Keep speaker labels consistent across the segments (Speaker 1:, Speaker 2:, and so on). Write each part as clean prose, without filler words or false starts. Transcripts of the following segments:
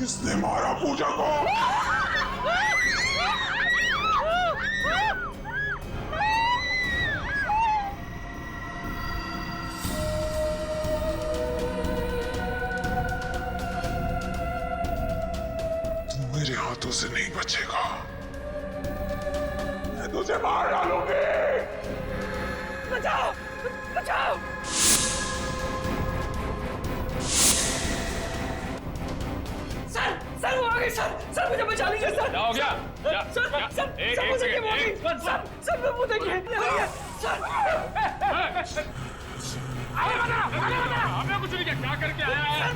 Speaker 1: किसने मारा पूजा को? तू मेरे हाथों से नहीं बचेगा। मैं तुझे मार डालूंगी।
Speaker 2: बचाओ! बचाओ! सर वो आ गए सर मुझे बचा लीजिए सर।
Speaker 3: क्या हो गया?
Speaker 2: सर मुझे क्या हो गई? सर मैं मुझे क्या सर?
Speaker 3: हमें कुछ नहीं किया, क्या करके आया है?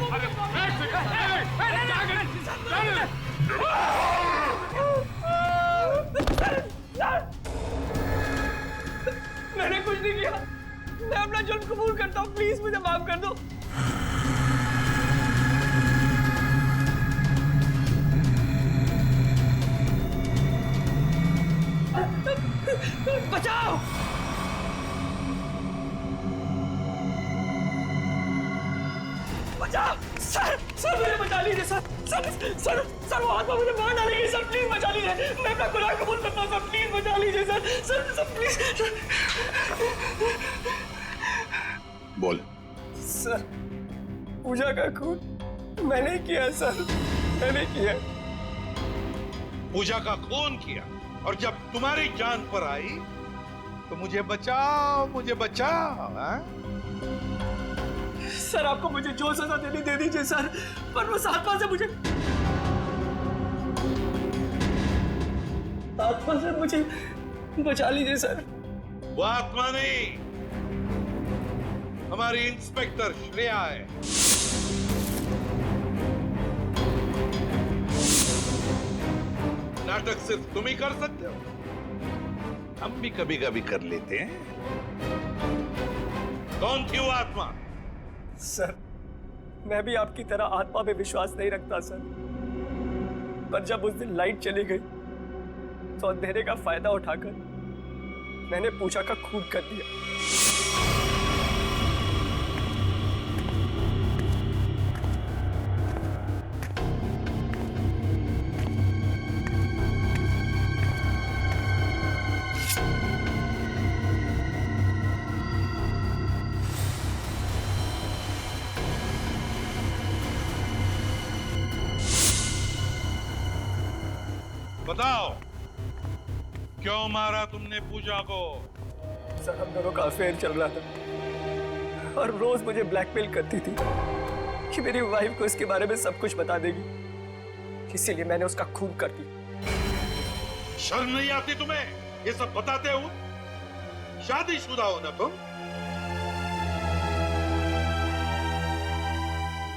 Speaker 2: मैंने कुछ नहीं किया। मैं अपना जुर्म कबूल करता हूँ, प्लीज मुझे माफ कर दो। बचाओ! बचाओ! सर मुझे बचा लीजिए सर वो आत्मा मुझे मार डालेगी सर, प्लीज बचा लीजिए। मैं अपना गुनाह कबूल करता हूँ सर, प्लीज बचा लीजिए सर प्लीज।
Speaker 1: बोल।
Speaker 2: सर पूजा का खून मैंने किया सर, मैंने किया।
Speaker 4: पूजा का खून किया और जब तुम्हारी जान पर आई तो मुझे बचाओ हाँ?
Speaker 2: सर आपको मुझे जो सजा देनी दे दीजिए सर, पर उस आत्मा से मुझे बचा लीजिए सर।
Speaker 4: वो आत्मा नहीं, हमारी इंस्पेक्टर श्रेया है। नाटक सिर्फ तुम ही कर सकते हो, हम भी कभी कभी कर लेते हैं। कौन थी वो आत्मा?
Speaker 2: सर मैं भी आपकी तरह आत्मा पे विश्वास नहीं रखता सर, पर जब उस दिन लाइट चली गई तो अंधेरे का फायदा उठाकर मैंने पूजा का खून कर दिया।
Speaker 4: बताओ क्यों मारा तुमने पूजा को?
Speaker 2: सर हम दोनों का अफेयर चल रहा था और रोज मुझे ब्लैकमेल करती थी कि मेरी वाइफ को इसके बारे में सब कुछ बता देगी, इसीलिए मैंने उसका खून कर दिया।
Speaker 4: शर्म नहीं आती तुम्हें ये सब बताते हो? शादीशुदा हो ना तुम?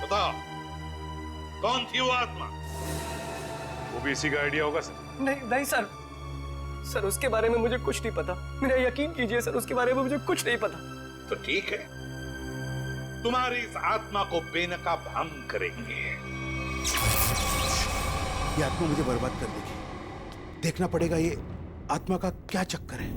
Speaker 4: बताओ कौन थी वो आत्मा?
Speaker 3: वो भी इसी का आइडिया होगा सर।
Speaker 2: नहीं सर उसके बारे में मुझे कुछ नहीं पता। मेरा यकीन कीजिए सर, उसके बारे में मुझे कुछ नहीं पता।
Speaker 4: तो ठीक है, तुम्हारी इस आत्मा को बेनकाब हम करेंगे।
Speaker 5: ये आत्मा मुझे बर्बाद कर देगी। देखना पड़ेगा ये आत्मा का क्या चक्कर है।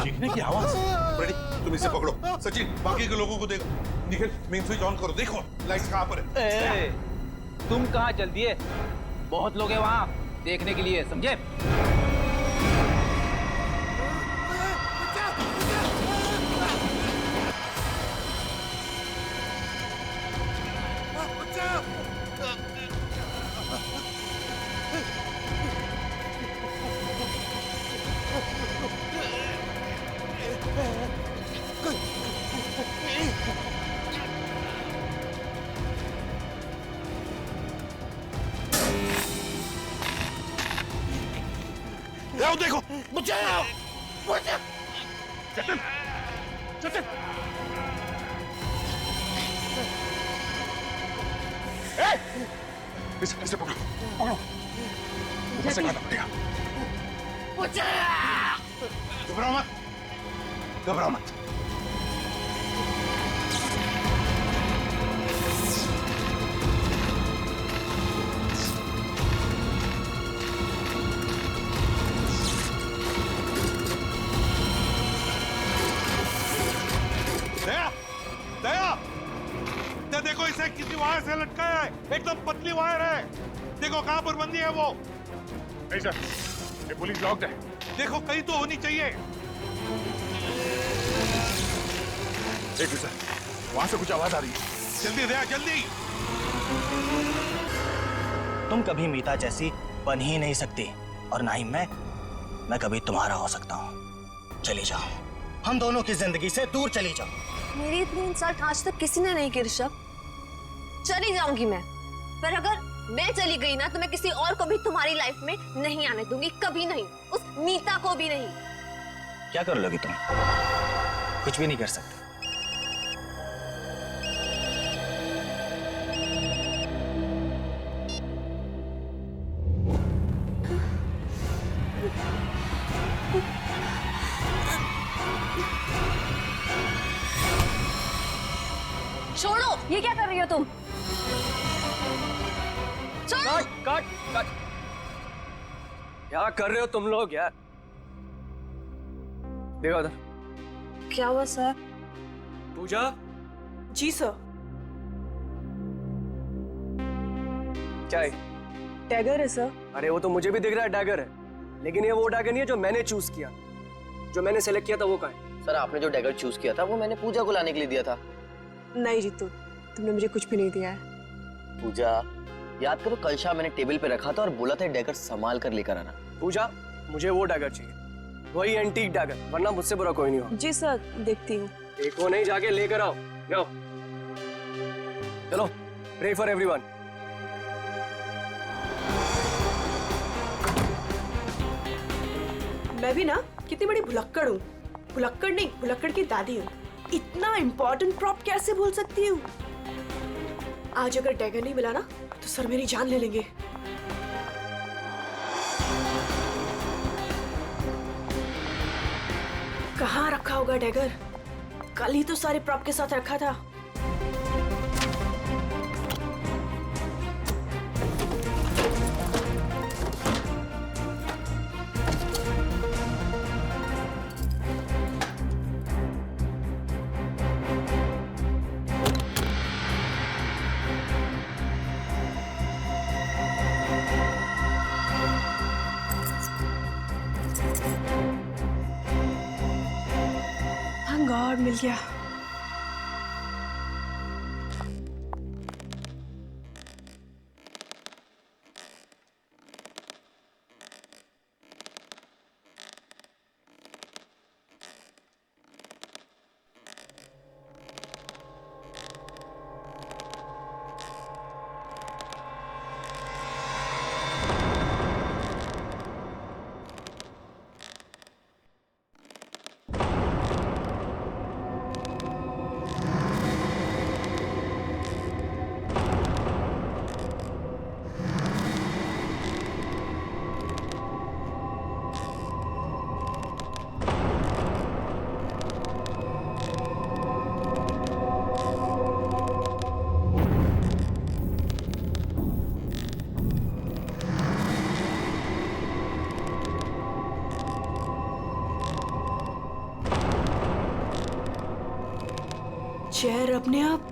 Speaker 4: चीखने की आवाज। रेडी, तुम इसे पकड़ो। सचिन बाकी के लोगों को देखो। निखिल मेन स्विच ऑन करो, देखो लाइट्स कहां पर है।
Speaker 6: तुम कहाँ चल दिए? बहुत लोग हैं वहां देखने के लिए, समझे?
Speaker 4: देखो, बचाओ! बचाओ!
Speaker 3: सचिन
Speaker 1: इसे पकड़ो पकड़ो ऊपर से खाना पड़ेगा
Speaker 4: घबराओ मत, घबराओ मत। दया, दया, दया देखो इसे किसी वायर से लटकाया है, एकदम पतली वायर है। देखो कहां पर बंदी है वो।
Speaker 1: नहीं सर, ये पुलिस लॉक्ड है।
Speaker 4: देखो कहीं तो होनी चाहिए।
Speaker 1: देखिए सर, वहां से कुछ आवाज आ रही है।
Speaker 4: जल्दी दया, जल्दी।
Speaker 7: तुम कभी मीता जैसी बन ही नहीं सकती और ना ही मैं कभी तुम्हारा हो सकता हूँ। चली जाओ, हम दोनों की जिंदगी से दूर चली जाओ।
Speaker 8: मेरी इतनी इंसल्ट आज तक किसी ने नहीं की ऋषभ। चली जाऊंगी मैं, पर अगर मैं चली गई ना तो मैं किसी और को भी तुम्हारी लाइफ में नहीं आने दूंगी, कभी नहीं, उस मीता को भी नहीं।
Speaker 7: क्या कर लोगी तुम? कुछ भी नहीं कर सकते।
Speaker 8: छोड़ो, ये क्या कर रही हो तुम? छोड़ो।
Speaker 2: कट कट, क्या कर रहे हो तुम लोग यार? देखो उधर।
Speaker 8: क्या हुआ सर?
Speaker 2: पूजा,
Speaker 8: जी सर।
Speaker 2: चाय।
Speaker 8: टैगर है सर।
Speaker 2: अरे वो तो मुझे भी दिख रहा है डैगर है, लेकिन ये वो डैगर नहीं है जो मैंने चूज किया। जो मैंने सेलेक्ट किया था वो कहाँ है?
Speaker 9: सर आपने जो डैगर चूज किया था वो मैंने पूजा को लाने के लिए दिया था।
Speaker 8: नहीं जीतू, तुमने मुझे कुछ भी नहीं दिया है।
Speaker 9: पूजा, याद करो कल शाम मैंने टेबल पे रखा था और बोला था डैगर संभाल कर लेकर आना।
Speaker 2: पूजा, मुझे वो डैगर चाहिए, वही एंटीक डैगर, वरना मुझसे बुरा कोई नहीं हो।
Speaker 8: जी सर, देखती हूँ।
Speaker 2: देखो नहीं, जाके लेकर आओ। जाओ, चलो, प्रे फॉर एवरीवन।
Speaker 10: मैं भी ना कितनी बड़ी भुलक्कड़ हूँ। भुलक्कड़ नहीं, भुलक्कड़ की दादी हूँ। इतना इम्पोर्टेंट प्रॉप कैसे भूल सकती हूँ? आज अगर डैगर नहीं मिला ना तो सर मेरी जान ले लेंगे। कहाँ रखा होगा डैगर? कल ही तो सारे प्रॉप के साथ रखा था। Thank God, मिल गया। चेयर अपने आप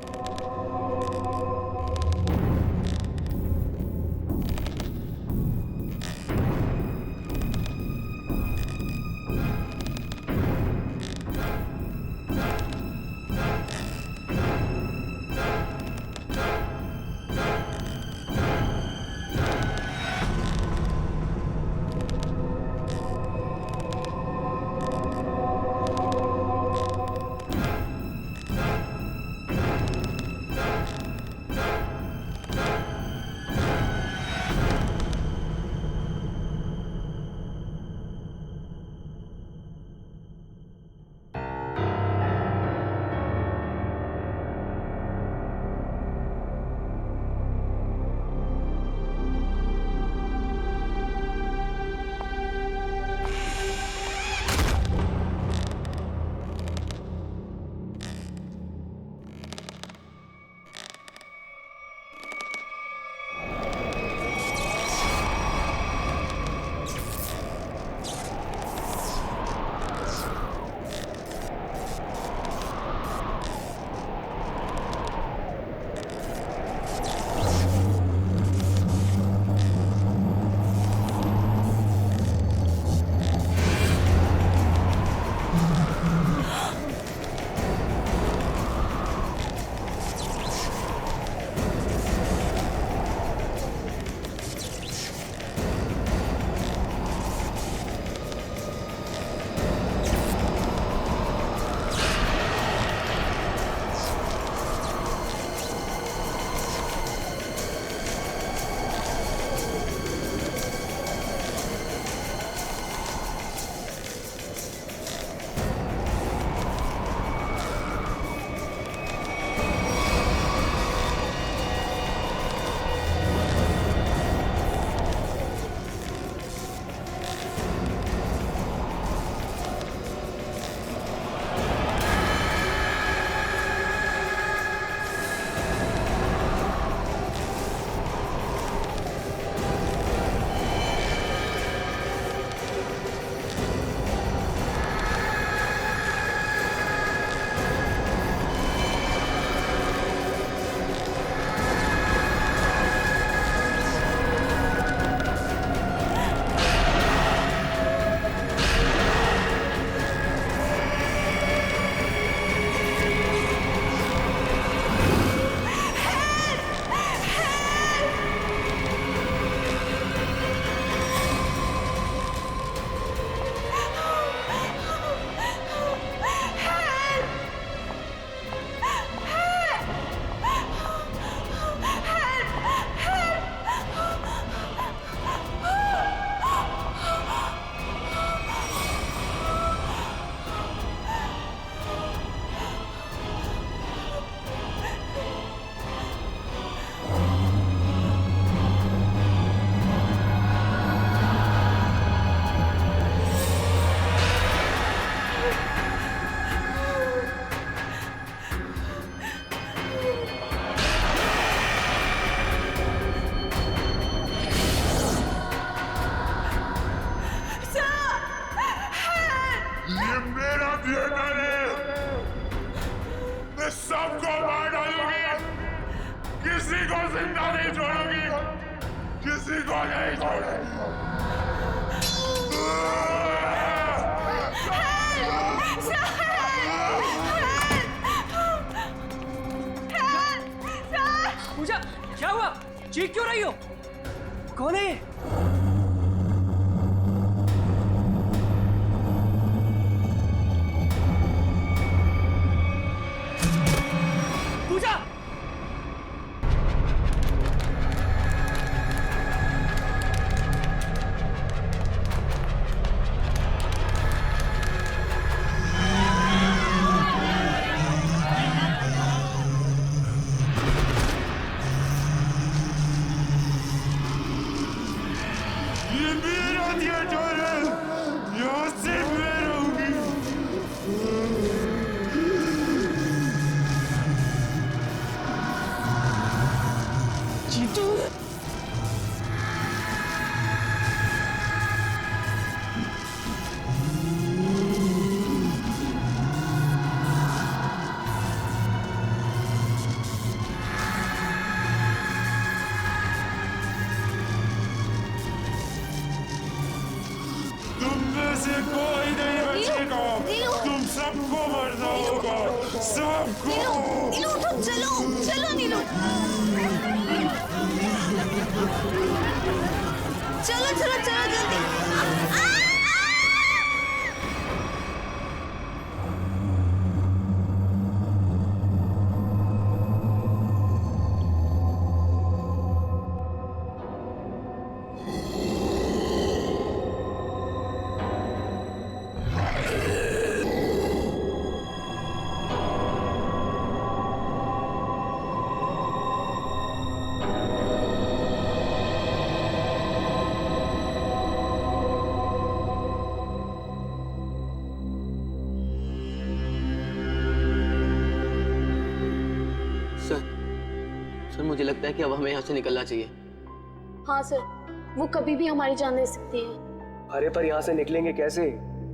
Speaker 3: किसी को जिंदा नहीं छोड़ूंगी, किसी को नहीं छोड़ूंगी।
Speaker 2: पूजा, क्या हुआ? चीख क्यों रही हो? कौन है ये? पूजा!
Speaker 3: ये मेरा थिएटर है, यहाँ सिर्फ मैं रहूंगी।
Speaker 2: जीतू!
Speaker 3: तुम में से कोई नहीं बचेगा,
Speaker 8: नीलू!
Speaker 3: तुम सबको मरना होगा, सबको।
Speaker 8: नीलू उठो, चलो चलो नीलू, चलो चलो चलो जल्दी।
Speaker 9: सर मुझे लगता है कि अब हमें यहाँ से निकलना चाहिए।
Speaker 8: हाँ सर, वो कभी भी हमारी जान ले सकती है।
Speaker 2: अरे पर यहाँ से निकलेंगे कैसे?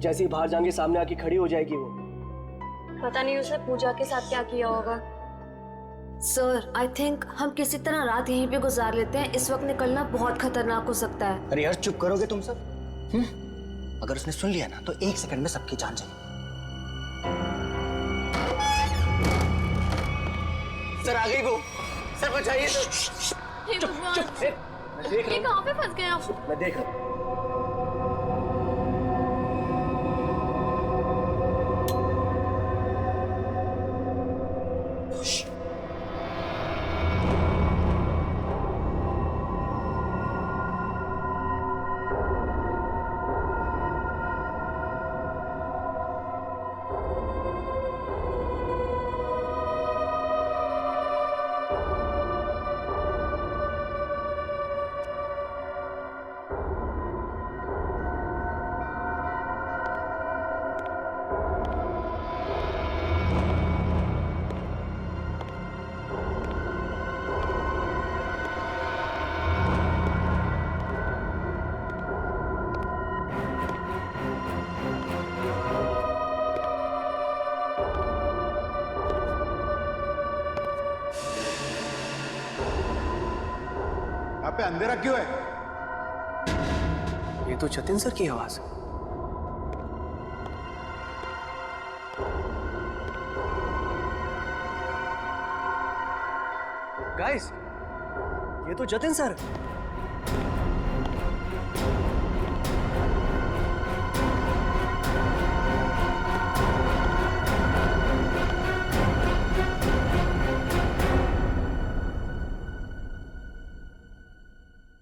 Speaker 2: जैसे ही बाहर जाएंगे सामने आके खड़ी हो जाएगी वो।
Speaker 8: पता नहीं उसने पूजा के साथ क्या किया होगा। सर, आई थिंक हम किसी तरह रात यहीं पे गुजार लेते हैं। इस वक्त निकलना बहुत खतरनाक हो सकता है।
Speaker 7: अरे यार चुप करोगे तुम सब? अगर उसने सुन लिया ना तो 1 सेकंड में सबकी जान जाएगी।
Speaker 9: सर आ गई वो, सर बचाइए सर।
Speaker 8: चुप चुप,
Speaker 2: मैं देख
Speaker 8: ये
Speaker 2: रहा
Speaker 8: कहाँ पे फंस गए आप?
Speaker 2: हूँ, मैं देख रहा हूँ।
Speaker 5: पे अंधेरा क्यों है?
Speaker 2: ये तो जतिन सर की आवाज है। गाइस, ये तो जतिन सर।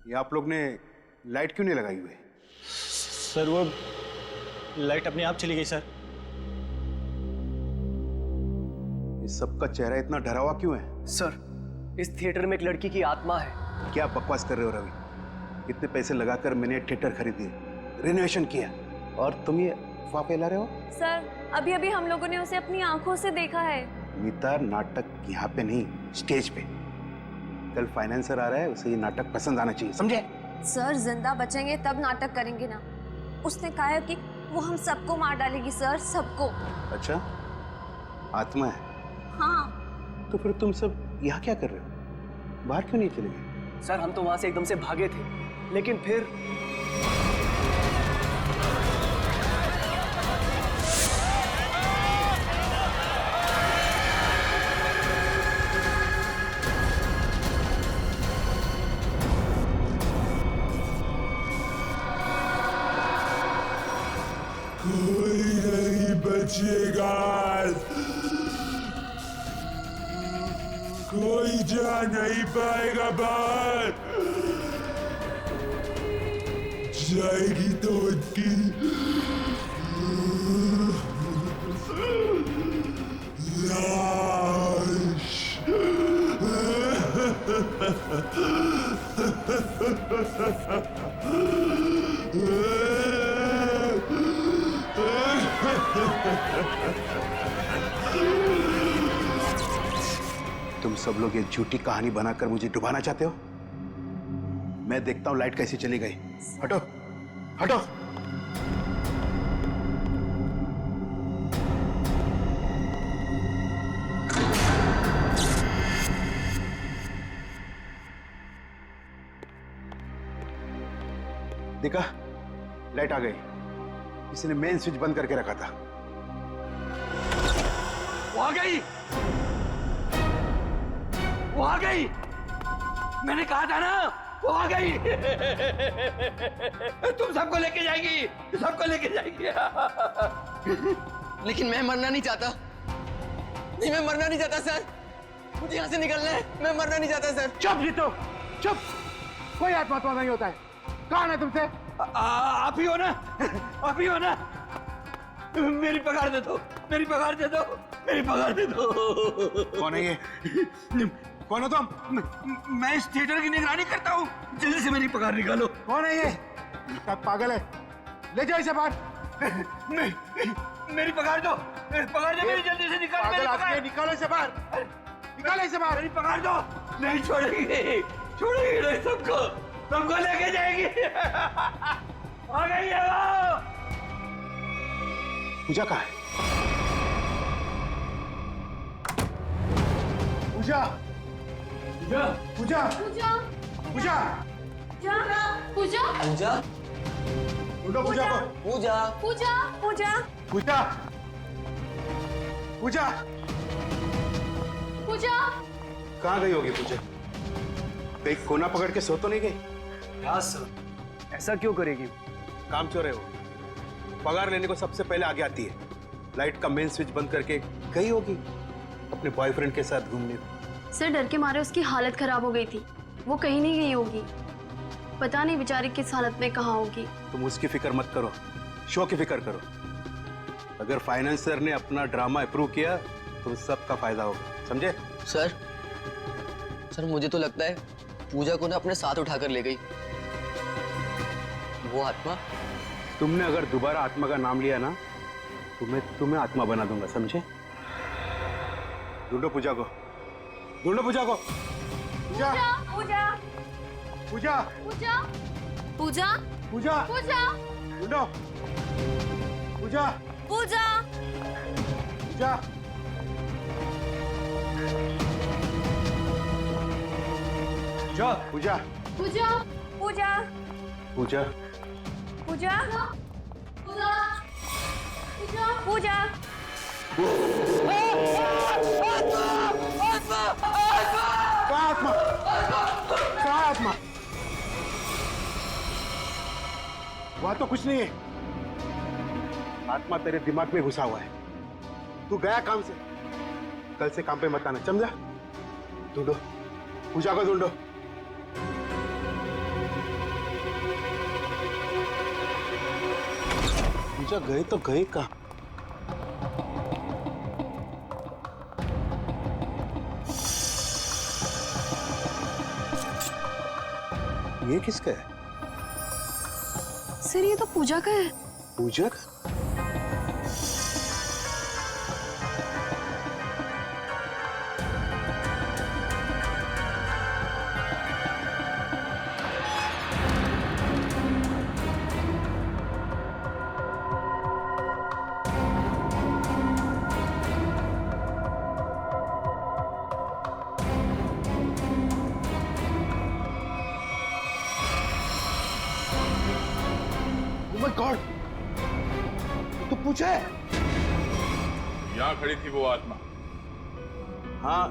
Speaker 5: ये आप लोग ने लाइट क्यों नहीं लगाई हुई?
Speaker 7: सर वो लाइट अपने आप चली गई सर।
Speaker 5: इस सबका चेहरा इतना डरा हुआ क्यों है?
Speaker 2: सर, इस थिएटर में एक लड़की की आत्मा है।
Speaker 5: क्या बकवास कर रहे हो रवि? इतने पैसे लगाकर मैंने थिएटर खरीदी, रिनोवेशन किया, और तुम ये अफवाह फैला रहे हो?
Speaker 8: सर, अभी अभी हम लोगों ने उसे अपनी आंखों से देखा है।
Speaker 5: मीता, नाटक यहाँ पे नहीं, स्टेज पे। कल फाइनेंसर आ रहा है, उसे ये नाटक पसंद आना चाहिए, समझे?
Speaker 8: सर, जिंदा बचेंगे तब नाटक करेंगे ना। उसने कहा है कि वो हम सबको मार डालेगी सर, सबको।
Speaker 5: अच्छा, आत्मा है?
Speaker 8: हाँ।
Speaker 5: तो फिर तुम सब यहाँ क्या कर रहे हो? बाहर क्यों नहीं चले गए?
Speaker 2: सर हम तो वहां से एकदम से भागे थे, लेकिन फिर
Speaker 3: कोई नहीं बचेगा, कोई जा नहीं पाएगा बाहर। जाएगी तो उनकी लाश।
Speaker 5: तुम सब लोग ये झूठी कहानी बनाकर मुझे डुबाना चाहते हो? मैं देखता हूं लाइट कैसी चली गई। हटो हटो। देखा, लाइट आ गई। किसी ने मेन स्विच बंद करके रखा था।
Speaker 6: वो आ गई, वो आ गई, मैंने कहा था ना वो आ गई। तुम सबको लेके जाएगी, सबको लेके जाएगी।
Speaker 9: लेकिन मैं मरना नहीं चाहता। नहीं, मैं मरना नहीं चाहता सर। मुझे यहाँ से निकलना है। मैं मरना नहीं चाहता सर।
Speaker 1: चुप जीतो, चुप। कोई आत्मा नहीं होता है। कौन है तुमसे?
Speaker 6: आप ही हो ना, आप ही हो ना। मेरी पगार दे दो, मेरी पगार दे दो, मेरी पगार दे दो।
Speaker 5: कौन है ये? कौन हो तुम?
Speaker 6: मैं इस थिएटर की निगरानी करता हूँ। जल्दी से मेरी पगार निकालो।
Speaker 1: कौन है ये? सब पागल है। ले जाओ इसे बाहर।
Speaker 6: मेरी पगार दो, पगार दो मेरी, जल्दी से निकालो मेरी पगार।
Speaker 1: निकालो इसे बाहर, निकालो इसे बाहर।
Speaker 6: मेरी पगार दो। नहीं छोड़ेगी, छोड़ेगी नहीं सबको, सबको लेके जाएगी। आ गई है वो।
Speaker 5: पूजा कहाँ है?
Speaker 1: पूजा, पूजा, पूजा,
Speaker 8: पूजा
Speaker 1: पूजा,
Speaker 8: पूजा
Speaker 9: पूजा,
Speaker 5: ढूंढो पूजा को।
Speaker 9: पूजा,
Speaker 8: पूजा पूजा
Speaker 1: पूजा, पूजा।
Speaker 8: पूजा
Speaker 5: कहाँ गई होगी पूजा? कहीं कोना पकड़ के सो तो नहीं गई?
Speaker 2: क्या सर, ऐसा क्यों करेगी?
Speaker 5: काम चोर है वो। पगार लेने को सबसे पहले आगे आती है। लाइट का मेन स्विच बंद करके गई होगी अपने बॉयफ्रेंड के साथ घूमने।
Speaker 11: सर डर के मारे उसकी हालत खराब हो गई थी, वो कहीं नहीं गई होगी। पता नहीं बेचारी किस हालत में कहाँ होगी।
Speaker 5: तुम उसकी फिक्र मत करो, शो की फिक्र करो। अगर फाइनेंसर ने अपना ड्रामा अप्रूव किया तो सबका फायदा होगा, समझे?
Speaker 9: सर, सर मुझे तो लगता है पूजा को ना अपने साथ उठाकर ले गई वो आत्मा।
Speaker 5: तुमने अगर दोबारा आत्मा का नाम लिया ना तो मैं तुम्हें आत्मा बना दूंगा, समझे? ढूंढो पूजा को, ढूंढो पूजा को।
Speaker 1: पूजा,
Speaker 8: पूजा
Speaker 1: पूजा,
Speaker 8: पूजा पूजा
Speaker 1: पूजा,
Speaker 8: पूजा
Speaker 1: ढूंढो। पूजा,
Speaker 8: पूजा
Speaker 1: पूजा,
Speaker 5: पूजा,
Speaker 8: पूजा पूजा
Speaker 5: पूजा,
Speaker 8: पूजा पूजा पूजा
Speaker 1: कहाँ आत्मा? कहाँ आत्मा? वहां तो कुछ नहीं है।
Speaker 5: आत्मा तेरे दिमाग में घुसा हुआ है। तू गया काम से, कल से काम पे मत आना, समझा? ढूंढो पूजा को, ढूंढो। पूजा गए तो गए कहाँ? ये किसका है?
Speaker 11: सर ये तो पूजा का है।
Speaker 5: पूजा का?
Speaker 4: गॉड, तू पूछे?
Speaker 3: यहाँ खड़ी थी वो आत्मा।
Speaker 5: हाँ,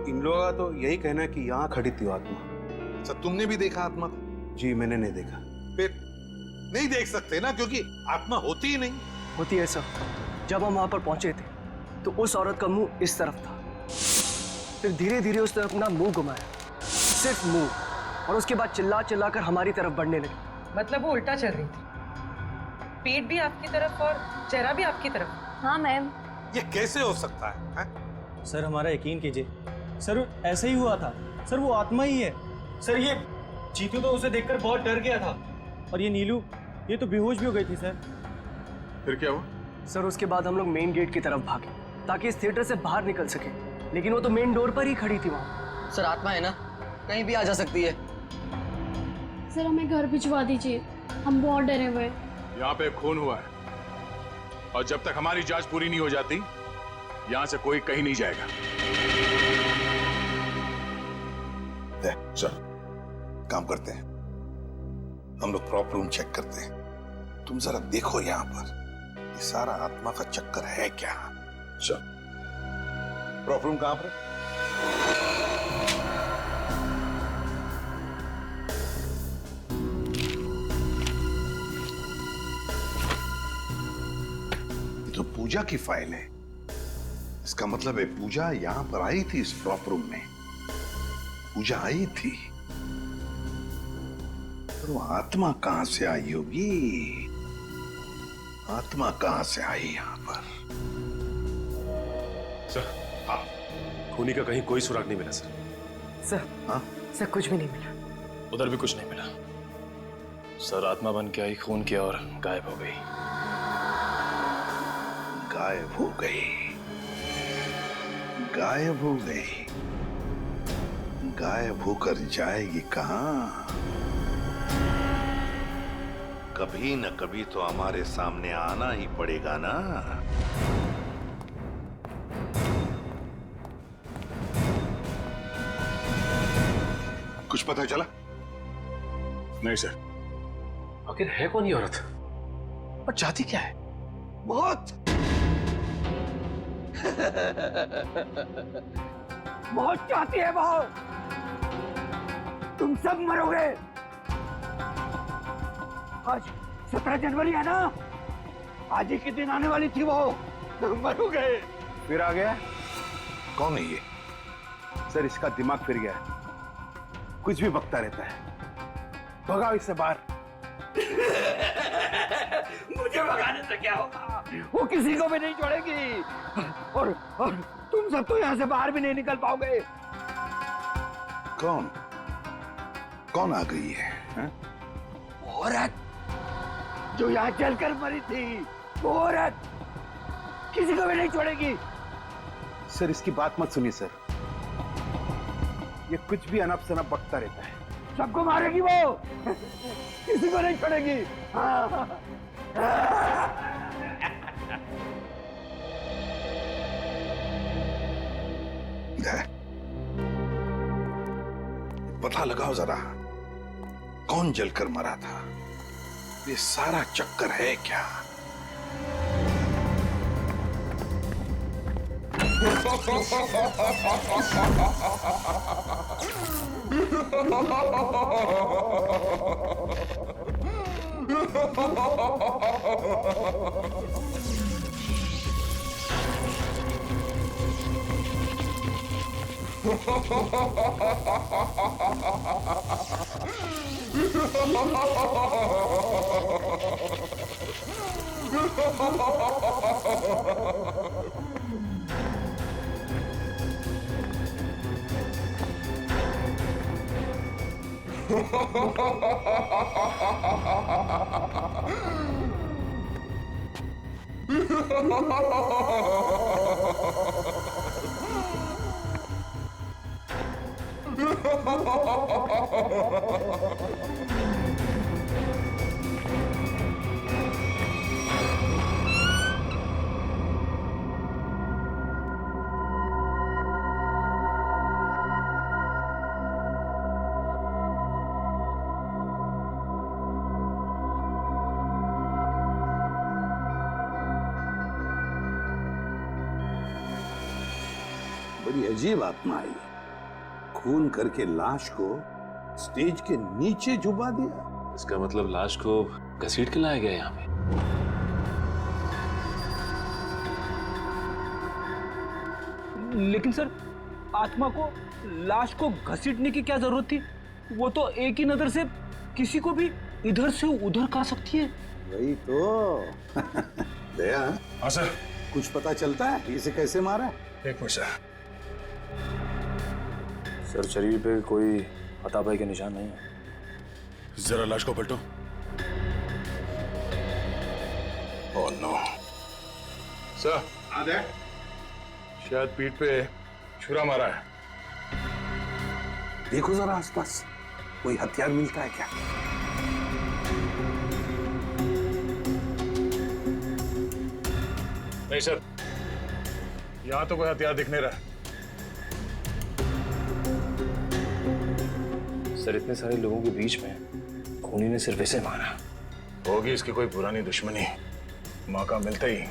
Speaker 5: इन लोगों का तो यही कहना है कि यहाँ खड़ी थी वो आत्मा।
Speaker 4: अच्छा, तुमने भी देखा आत्मा को?
Speaker 5: जी मैंने नहीं देखा।
Speaker 4: फिर नहीं देख सकते ना, क्योंकि आत्मा होती ही नहीं।
Speaker 2: होती है सर। जब हम वहां पर पहुंचे थे तो उस औरत का मुंह इस तरफ था, फिर धीरे धीरे उसने अपना मुंह घुमाया, सिर्फ मुंह, और उसके बाद चिल्ला चिल्ला कर हमारी तरफ बढ़ने लगी।
Speaker 12: मतलब वो उल्टा चल रही थी, पेट भी आपकी तरफ और चेहरा भी आपकी तरफ।
Speaker 8: हाँ मैम।
Speaker 4: ये कैसे हो सकता है?
Speaker 7: सर हमारा यकीन कीजिए, सर ऐसा ही हुआ था। सर वो आत्मा ही है। सर ये चीतू तो उसे देखकर बहुत डर गया था, और ये नीलू ये तो बेहोश भी हो गई थी सर।
Speaker 3: फिर क्या हुआ?
Speaker 2: सर उसके बाद हम लोग मेन गेट की तरफ भागे ताकि इस थिएटर से बाहर निकल सके, लेकिन वो तो मेन डोर पर ही खड़ी थी वहां।
Speaker 9: सर आत्मा है ना, कहीं भी आ जा सकती है।
Speaker 11: सर हमें घर भिजवा दीजिए, हम बहुत डरे हुए हैं।
Speaker 3: यहाँ पे खून हुआ है, और जब तक हमारी जांच पूरी नहीं हो जाती यहाँ से कोई कहीं नहीं जाएगा।
Speaker 4: चल काम करते हैं, हम लोग प्रॉप रूम चेक करते हैं। तुम जरा देखो यहाँ पर ये सारा आत्मा का चक्कर है क्या? चल, प्रॉप रूम कहां पर है? ये तो पूजा की फाइल है। इसका मतलब है पूजा यहां पर आई थी, इस प्रॉप रूम में पूजा आई थी। पर वो आत्मा कहां से आई होगी? आत्मा कहां से आई यहां पर?
Speaker 13: सर, हाँ, खूनी का कहीं कोई सुराग नहीं मिला सर।
Speaker 2: सर,
Speaker 4: हाँ?
Speaker 12: सर कुछ भी नहीं मिला।
Speaker 13: उधर भी कुछ नहीं मिला सर। आत्मा बन के आई खून की और गायब हो गई।
Speaker 4: गायब हो गई, गायब हो गई। गायब होकर जाएगी कहां? कभी न कभी तो हमारे सामने आना ही पड़ेगा ना। कुछ पता चला?
Speaker 3: नहीं सर।
Speaker 13: आखिर है कौन ये औरत और चाहती क्या है?
Speaker 6: बहुत बहुत चाहती है वो। तुम सब मरोगे। आज 17 जनवरी है ना, आज ही के दिन आने वाली थी वो। मरोगे।
Speaker 5: फिर आ गया।
Speaker 4: कौन है ये?
Speaker 5: सर इसका दिमाग फिर गया है, कुछ भी बकता रहता है। भगाओ इससे बाहर।
Speaker 6: मुझे भगाने से क्या होगा? वो किसी को भी नहीं छोड़ेगी, और तुम सब तो यहाँ से बाहर भी नहीं निकल पाओगे।
Speaker 4: कौन कौन आ गई है?
Speaker 6: औरत जो यहाँ चलकर मरी थी, वो औरत किसी को भी नहीं छोड़ेगी।
Speaker 5: सर इसकी बात मत सुनिए सर, ये कुछ भी अनप शनप बकता रहता है।
Speaker 6: सबको मारेगी वो, किसी को नहीं छोड़ेगी। हाँ।
Speaker 4: पता लगाओ जरा, कौन जलकर मरा था? ये सारा चक्कर है क्या? बड़ी अजीब आत्मा आई है। खून करके लाश को स्टेज के नीचे छुपा दिया।
Speaker 13: इसका मतलब लाश को घसीट के लाया गया यहाँ पे।
Speaker 6: लेकिन सर, आत्मा को लाश को घसीटने की क्या जरूरत थी? वो तो एक ही नजर से किसी को भी इधर से उधर कर सकती है।
Speaker 4: वही तो। दया,
Speaker 3: हाँ सर।
Speaker 4: कुछ पता चलता है इसे कैसे मारा?
Speaker 3: एक मिनट सर।
Speaker 13: सर, शरीर पे कोई हथापाई के निशान नहीं है।
Speaker 3: जरा लाश को पलटो। Oh no sir. शायद पीठ पे छुरा मारा है।
Speaker 4: देखो जरा आसपास कोई हथियार मिलता है क्या?
Speaker 3: नहीं सर, यहां तो कोई हथियार दिख नहीं रहा।
Speaker 13: सर, इतने सारे लोगों के बीच में खूनी ने सिर्फ इसे मारा।
Speaker 3: होगी इसकी कोई पुरानी दुश्मनी। मौका मिलते ही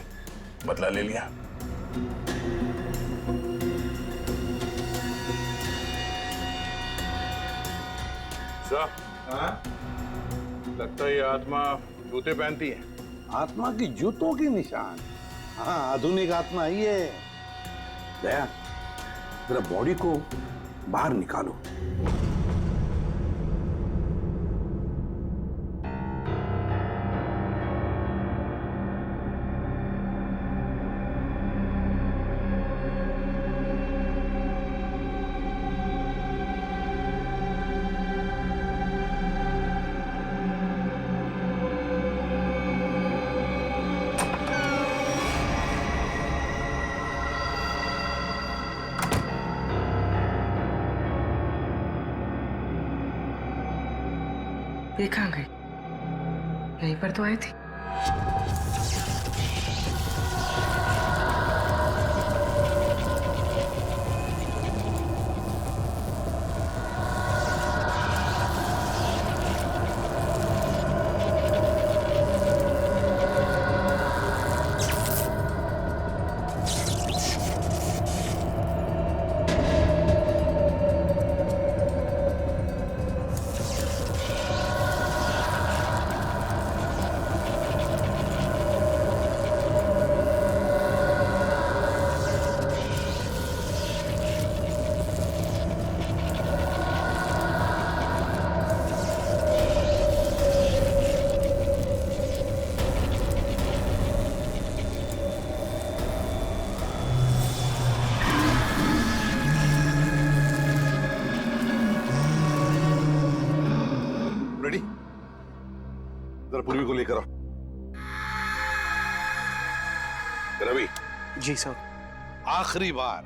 Speaker 3: बदला ले लिया। सर, लगता है ये आत्मा जूते पहनती है।
Speaker 4: आत्मा की जूतों के निशान? हाँ, आधुनिक आत्मा ही है। दया, जरा बॉडी को बाहर निकालो।
Speaker 12: ये कहाँ गई? यहीं पर तो आई थी।
Speaker 4: पूर्वी को लेकर आओ। रवि।
Speaker 7: जी सर।
Speaker 4: आखिरी बार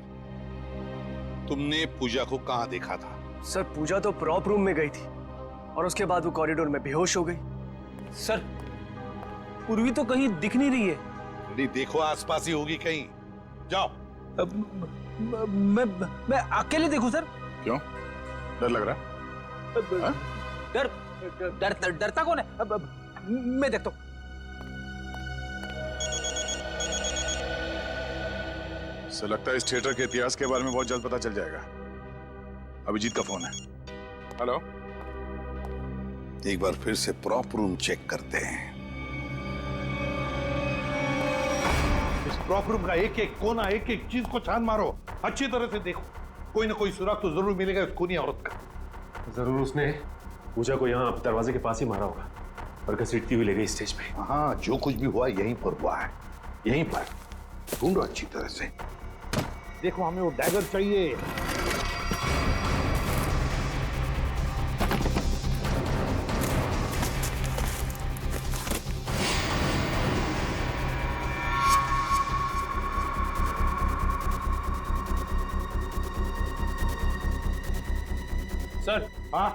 Speaker 4: तुमने पूजा को कहां देखा था?
Speaker 2: सर, पूजा तो प्रॉप रूम में गई थी और उसके बाद वो कॉरिडोर में बेहोश हो गई।
Speaker 6: सर, पूर्वी तो कहीं दिख नहीं रही है।
Speaker 4: नहीं, देखो आसपास ही होगी कहीं। जाओ।
Speaker 6: मैं अकेले देखूं सर?
Speaker 3: क्यों? डर लग रहा?
Speaker 6: डरता कौन है? मैं देखता हूं।
Speaker 3: सर, लगता है इस थिएटर के इतिहास के बारे में बहुत जल्द पता चल जाएगा। अभिजीत का फोन है। हेलो।
Speaker 4: एक बार फिर से प्रॉप रूम चेक करते हैं।
Speaker 5: इस प्रॉप रूम का एक एक कोना, एक एक चीज को छान मारो, अच्छी तरह से देखो। कोई ना कोई सुराग तो जरूर मिलेगा उस खूनी औरत का।
Speaker 13: जरूर उसने पूजा को यहाँ दरवाजे के पास ही मारा होगा और घसीटती हुई ले गई स्टेज पे।
Speaker 4: हाँ, जो कुछ भी हुआ यहीं पर हुआ है। यहीं पर ढूंढो अच्छी तरह से।
Speaker 5: देखो, हमें वो डैगर चाहिए।
Speaker 13: सर।
Speaker 5: हाँ,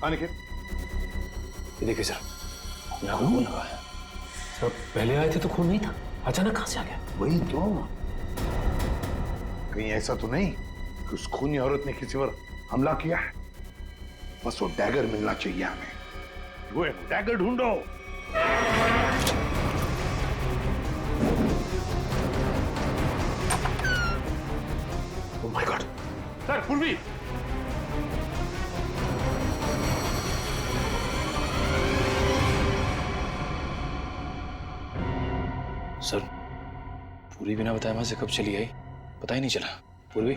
Speaker 5: अनिकेत,
Speaker 13: ये देखिए सर, यहाँ खून लगा है। सर, पहले आए थे तो खून नहीं था, अचानक कहां से आ गया?
Speaker 4: वही तो। कहीं ऐसा तो नहीं कि उस खूनी औरत ने किसी पर हमला किया है? बस वो डैगर मिलना चाहिए हमें। वो डैगर ढूंढो।
Speaker 3: माय गॉड सर पूर्वी
Speaker 13: सर पूरी बिना बताए वहां से कब चली आई पता ही नहीं चला। पूर्वी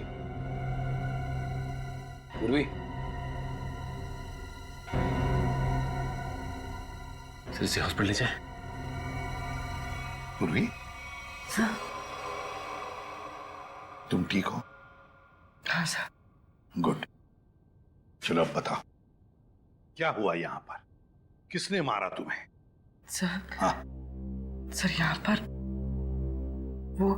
Speaker 13: पूर्वी सर इसे हॉस्पिटल ले जाए।
Speaker 4: पूर्वी तुम ठीक हो?
Speaker 12: हाँ सर।
Speaker 4: गुड। चलो अब बताओ क्या हुआ यहाँ पर, किसने मारा तुम्हें?
Speaker 12: सर
Speaker 4: हाँ
Speaker 12: सर यहाँ पर वो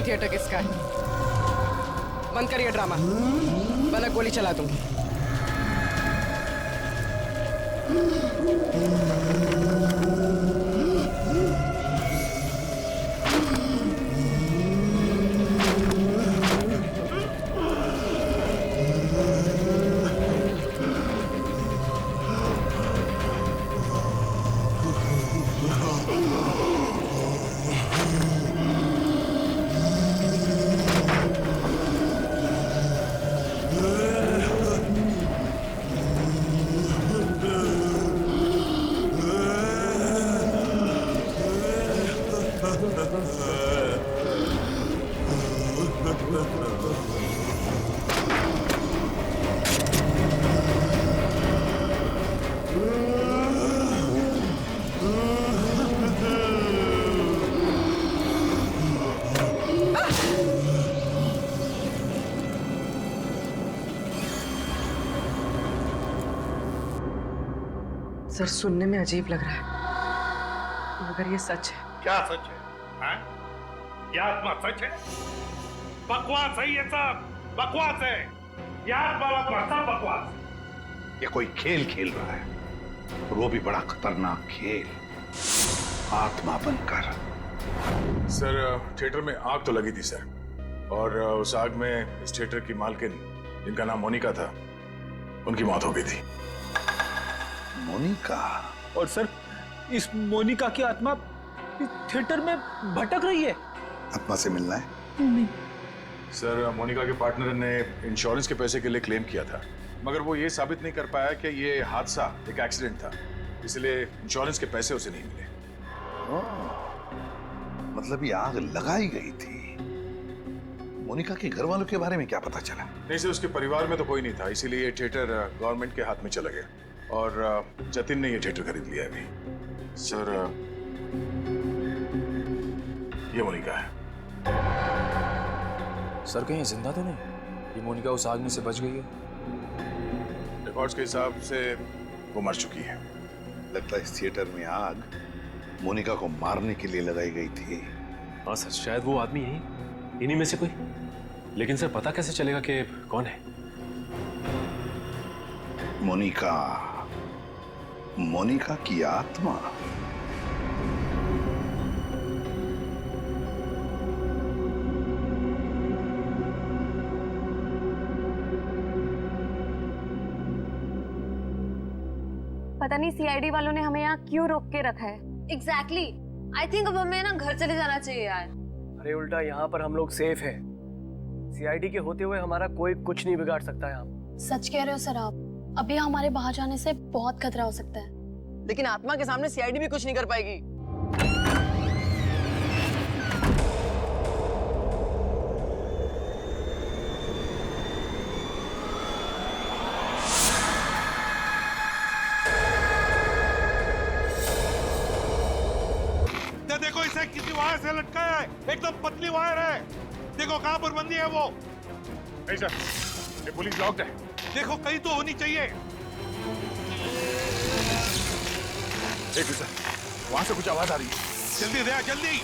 Speaker 12: थिएटर किसका है? बंद करिए ड्रामा, वरना गोली चला दूंगी। सर सुनने में अजीब लग रहा है, मगर ये सच है।
Speaker 4: क्या सच है? हाँ? ये आत्मा सच है? बकवास है ये सब, बकवास है। ये आत्मा सब बकवास है। ये कोई खेल खेल रहा है, और वो भी बड़ा खतरनाक खेल, आत्मा बनकर।
Speaker 3: सर थिएटर में आग तो लगी थी सर, और उस आग में इस थिएटर की मालकिन जिनका नाम मोनिका था, उनकी मौत हो गई थी।
Speaker 4: मोनिका?
Speaker 6: और सर इस मोनिका की आत्मा इस थिएटर में भटक रही है।
Speaker 4: आत्मा से मिलना है?
Speaker 6: नहीं।
Speaker 3: सर मोनिका के पार्टनर ने इंश्योरेंस के पैसे के लिए क्लेम किया था, मगर वो ये साबित नहीं कर पाया कि ये हादसा एक एक्सीडेंट था, इसलिए इंश्योरेंस के पैसे उसे नहीं मिले।
Speaker 4: मतलब ये आग लगाई गई थी। मोनिका के घर वालों के बारे में क्या पता चला?
Speaker 3: नहीं सर, उसके परिवार में तो कोई नहीं था, इसीलिए ये थिएटर गवर्नमेंट के हाथ में चला गया, और जतिन ने ये थिएटर खरीद लिया अभी। सर ये मोनिका है।
Speaker 13: सर कहीं जिंदा तो नहीं? ये मोनिका उस आग में से बच गई है?
Speaker 3: रिकॉर्ड्स के हिसाब से वो मर चुकी है।
Speaker 4: लगता है इस थिएटर में आग मोनिका को मारने के लिए लगाई गई थी।
Speaker 13: हाँ सर, शायद वो आदमी यही, इन्हीं में से कोई। लेकिन सर पता कैसे चलेगा कि कौन है?
Speaker 4: मोनिका, मोनिका की आत्मा।
Speaker 11: पता नहीं सीआईडी वालों ने हमें यहाँ क्यों रोक के रखा है।
Speaker 8: एग्जैक्टली। आई थिंक अब हमें ना घर चले जाना चाहिए यार।
Speaker 2: अरे उल्टा यहाँ पर हम लोग सेफ हैं। सीआईडी के होते हुए हमारा कोई कुछ नहीं बिगाड़ सकता यहाँ।
Speaker 11: सच कह रहे हो सर आप, अभी हमारे बाहर जाने से बहुत खतरा हो सकता है।
Speaker 9: लेकिन आत्मा के सामने सीआईडी भी कुछ नहीं कर पाएगी।
Speaker 4: इसे किसी वायर से लटकाया है, एकदम पतली वायर है। देखो कहां पर बंदी है वो।
Speaker 3: नहीं सर, ये पुलिस लॉक्ड है।
Speaker 4: देखो कहीं तो होनी चाहिए।
Speaker 3: देखो सर, वहां से कुछ आवाज आ रही है।
Speaker 4: जल्दी दया, जल्दी।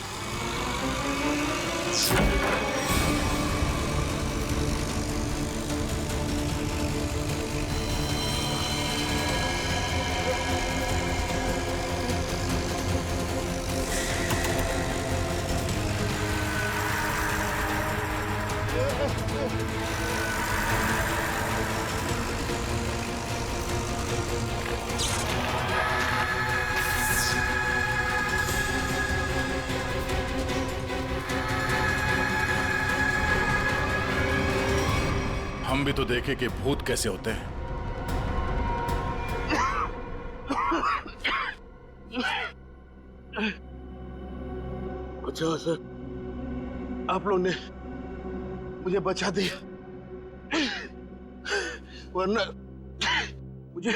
Speaker 3: हम भी तो देखे कि भूत कैसे होते हैं।
Speaker 5: अच्छा सर, आप लोग ने मुझे बचा दिया, वरना मुझे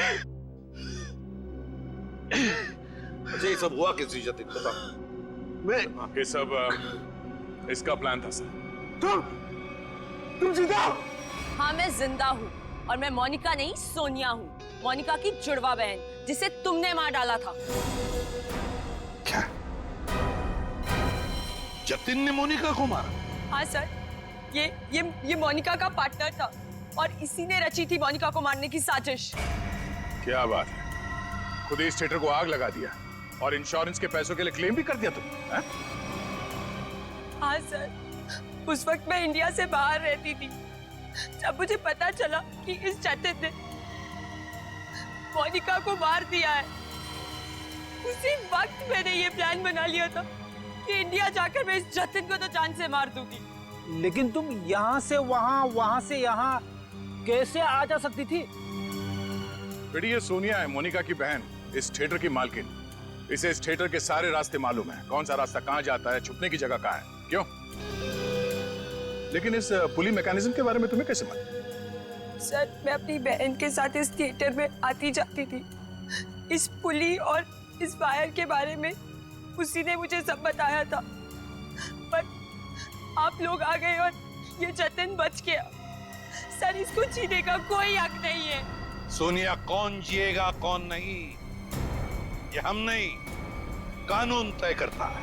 Speaker 4: ये सब हुआ किसी जतिन बता।
Speaker 5: मैं
Speaker 3: ये सब इसका प्लान था सर।
Speaker 5: तुम जिंदा हो?
Speaker 8: हाँ मैं जिंदा हूँ और मैं मोनिका नहीं सोनिया हूँ, मोनिका की जुड़वा बहन जिसे तुमने मार डाला था।
Speaker 4: क्या? जतिन ने मोनिका को मारा?
Speaker 8: हाँ सर, ये मोनिका का पार्टनर था और इसी ने रची थी मोनिका को मारने की साजिश।
Speaker 3: क्या बात है, खुद ही इस थिएटर को आग लगा दिया और इंश्योरेंस के पैसों के लिए क्लेम भी कर दिया तुम, हैं?
Speaker 8: हाँ सर, उस वक्त मैं इंडिया से बाहर रहती थी। जब मुझे पता चला कि इस जतिन ने मोनिका को मार दिया है, उसी वक्त मैंने ये प्लान बना लिया था कि इंडिया जाकर मैं इस जतिन को तो जान से मार दूंगी।
Speaker 6: लेकिन तुम यहाँ से वहाँ, वहाँ से यहाँ कैसे आ जा सकती थी?
Speaker 3: बेटी ये सोनिया है, मोनिका की बहन, इस थिएटर की मालकिन। इसे इस थिएटर के सारे रास्ते मालूम है, कौन सा रास्ता कहाँ जाता है, छुपने की जगह कहाँ है। क्यों? लेकिन इस पुली मैकेनिज्म के बारे में तुम्हें कैसे मालूम?
Speaker 8: सर, मैं अपनी बहन के साथ इस थिएटर में आती जाती थी। इस पुली और इस वायर के बारे में उसी ने मुझे सब बताया था, पर आप लोग आ गए और ये जतिन बच गया। सर, इसको जीने का कोई हक नहीं है।
Speaker 4: सोनिया, कौन जिएगा कौन नहीं ये हम नहीं, कानून तय करता है,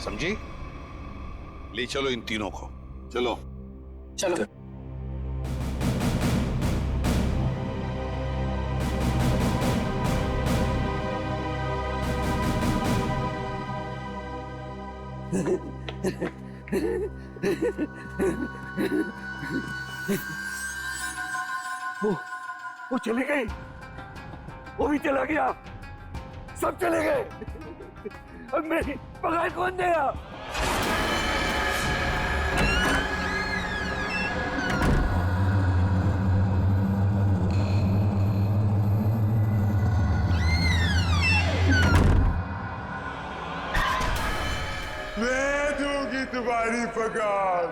Speaker 4: समझी? ले चलो इन तीनों को, चलो
Speaker 12: चलो।
Speaker 1: वो चले गए, वो भी चला गया, सब चले गए। अब मेरी पगार कौन देगा?
Speaker 3: मैं दूंगी तुम्हारी पगार।